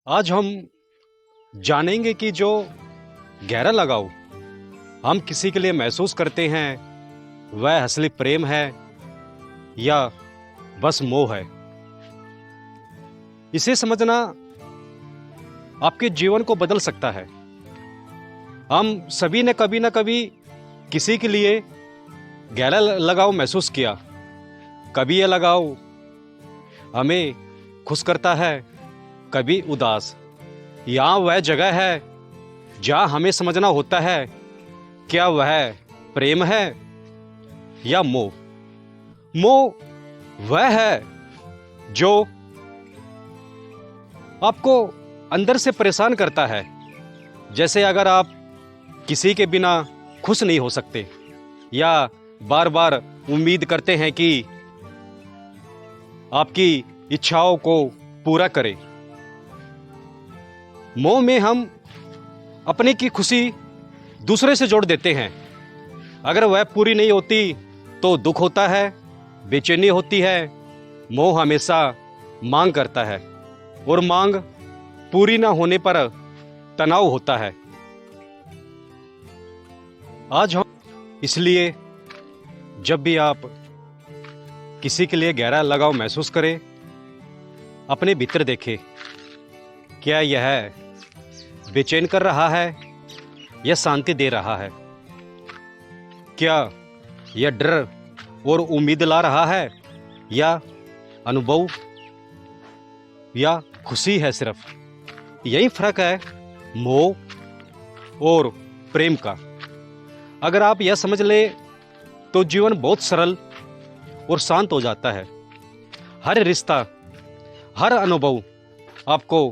आज हम जानेंगे कि जो गहरा लगाव हम किसी के लिए महसूस करते हैं वह असली प्रेम है या बस मोह है। इसे समझना आपके जीवन को बदल सकता है। हम सभी ने कभी ना कभी किसी के लिए गहरा लगाव महसूस किया। कभी यह लगाव हमें खुश करता है, कभी उदास। यहाँ वह जगह है जहाँ हमें समझना होता है क्या वह प्रेम है या मोह। मोह वह है जो आपको अंदर से परेशान करता है। जैसे अगर आप किसी के बिना खुश नहीं हो सकते या बार बार उम्मीद करते हैं कि आपकी इच्छाओं को पूरा करे। मोह में हम अपने की खुशी दूसरे से जोड़ देते हैं। अगर वह पूरी नहीं होती तो दुख होता है, बेचैनी होती है। मोह हमेशा मांग करता है और मांग पूरी ना होने पर तनाव होता है। आज हम इसलिए जब भी आप किसी के लिए गहरा लगाव महसूस करें, अपने भीतर देखें, क्या यह बेचैन कर रहा है या शांति दे रहा है? क्या यह डर और उम्मीद ला रहा है या अनुभव या खुशी है? सिर्फ यही फर्क है मोह और प्रेम का। अगर आप यह समझ ले तो जीवन बहुत सरल और शांत हो जाता है। हर रिश्ता, हर अनुभव आपको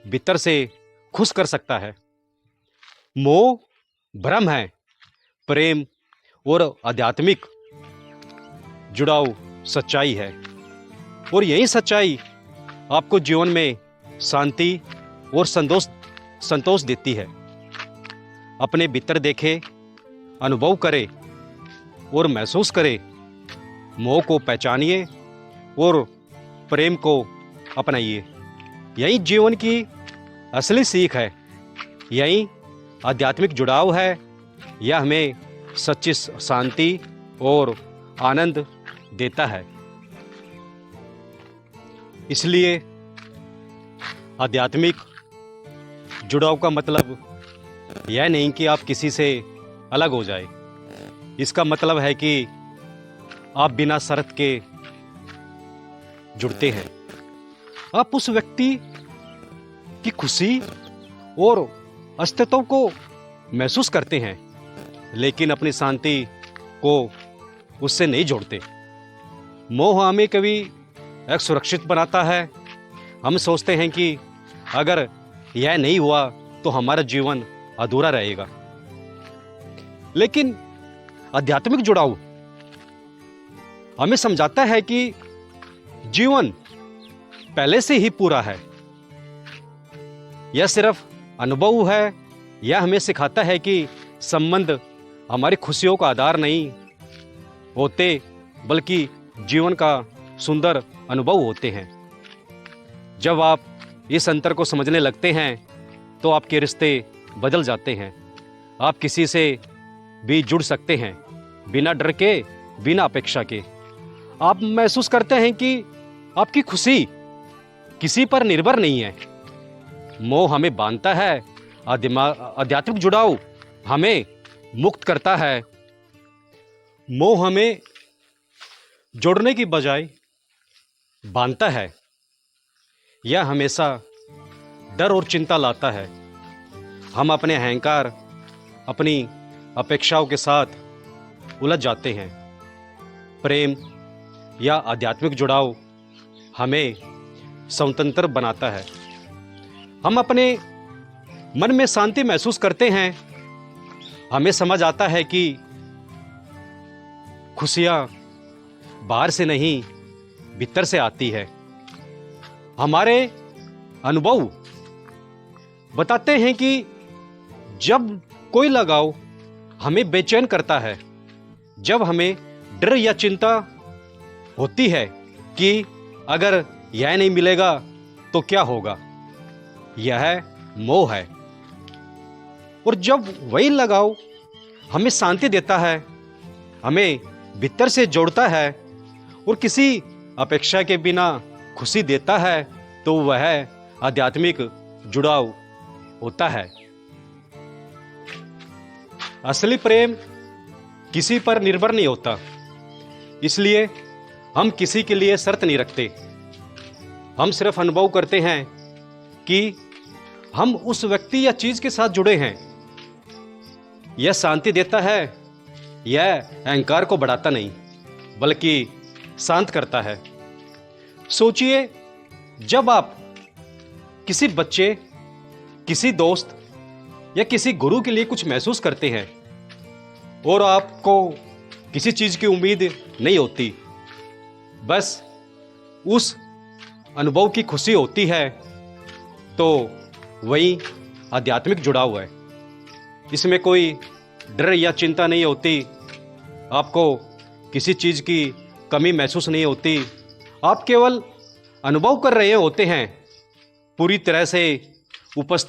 भीतर से खुश कर सकता है। मोह भ्रम है, प्रेम और आध्यात्मिक जुड़ाव सच्चाई है। और यही सच्चाई आपको जीवन में शांति और संतोष देती है। अपने भीतर देखे, अनुभव करे और महसूस करे। मोह को पहचानिए और प्रेम को अपनाइए। यही जीवन की असली सीख है। यही आध्यात्मिक जुड़ाव है। यह हमें सच्ची शांति और आनंद देता है। इसलिए आध्यात्मिक जुड़ाव का मतलब यह नहीं कि आप किसी से अलग हो जाए। इसका मतलब है कि आप बिना शर्त के जुड़ते हैं। आप उस व्यक्ति की खुशी और अस्तित्व को महसूस करते हैं, लेकिन अपनी शांति को उससे नहीं जोड़ते। मोह हमें कभी एक सुरक्षित बनाता है। हम सोचते हैं कि अगर यह नहीं हुआ तो हमारा जीवन अधूरा रहेगा। लेकिन आध्यात्मिक जुड़ाव हमें समझाता है कि जीवन पहले से ही पूरा है। यह सिर्फ अनुभव है। यह हमें सिखाता है कि संबंध हमारी खुशियों का आधार नहीं होते, बल्कि जीवन का सुंदर अनुभव होते हैं। जब आप इस अंतर को समझने लगते हैं तो आपके रिश्ते बदल जाते हैं। आप किसी से भी जुड़ सकते हैं, बिना डर के, बिना अपेक्षा के। आप महसूस करते हैं कि आपकी खुशी किसी पर निर्भर नहीं है। मोह हमें बांधता है, आध्यात्मिक जुड़ाव हमें मुक्त करता है। मोह हमें जोड़ने की बजाय बांधता है। यह हमेशा डर और चिंता लाता है। हम अपने अहंकार, अपनी अपेक्षाओं के साथ उलझ जाते हैं। प्रेम या आध्यात्मिक जुड़ाव हमें स्वतंत्र बनाता है। हम अपने मन में शांति महसूस करते हैं। हमें समझ आता है कि खुशियां बाहर से नहीं, भीतर से आती है। हमारे अनुभव बताते हैं कि जब कोई लगाव हमें बेचैन करता है, जब हमें डर या चिंता होती है कि अगर यह नहीं मिलेगा तो क्या होगा, यह मोह है। और जब वही लगाव हमें शांति देता है, हमें भीतर से जोड़ता है और किसी अपेक्षा के बिना खुशी देता है, तो वह आध्यात्मिक जुड़ाव होता है। असली प्रेम किसी पर निर्भर नहीं होता, इसलिए हम किसी के लिए शर्त नहीं रखते। हम सिर्फ अनुभव करते हैं कि हम उस व्यक्ति या चीज के साथ जुड़े हैं। यह शांति देता है, यह अहंकार को बढ़ाता नहीं बल्कि शांत करता है। सोचिए, जब आप किसी बच्चे, किसी दोस्त या किसी गुरु के लिए कुछ महसूस करते हैं और आपको किसी चीज की उम्मीद नहीं होती, बस उस अनुभव की खुशी होती है, तो वही आध्यात्मिक जुड़ाव है। इसमें कोई डर या चिंता नहीं होती, आपको किसी चीज की कमी महसूस नहीं होती। आप केवल अनुभव कर रहे होते हैं, पूरी तरह से उपस्थित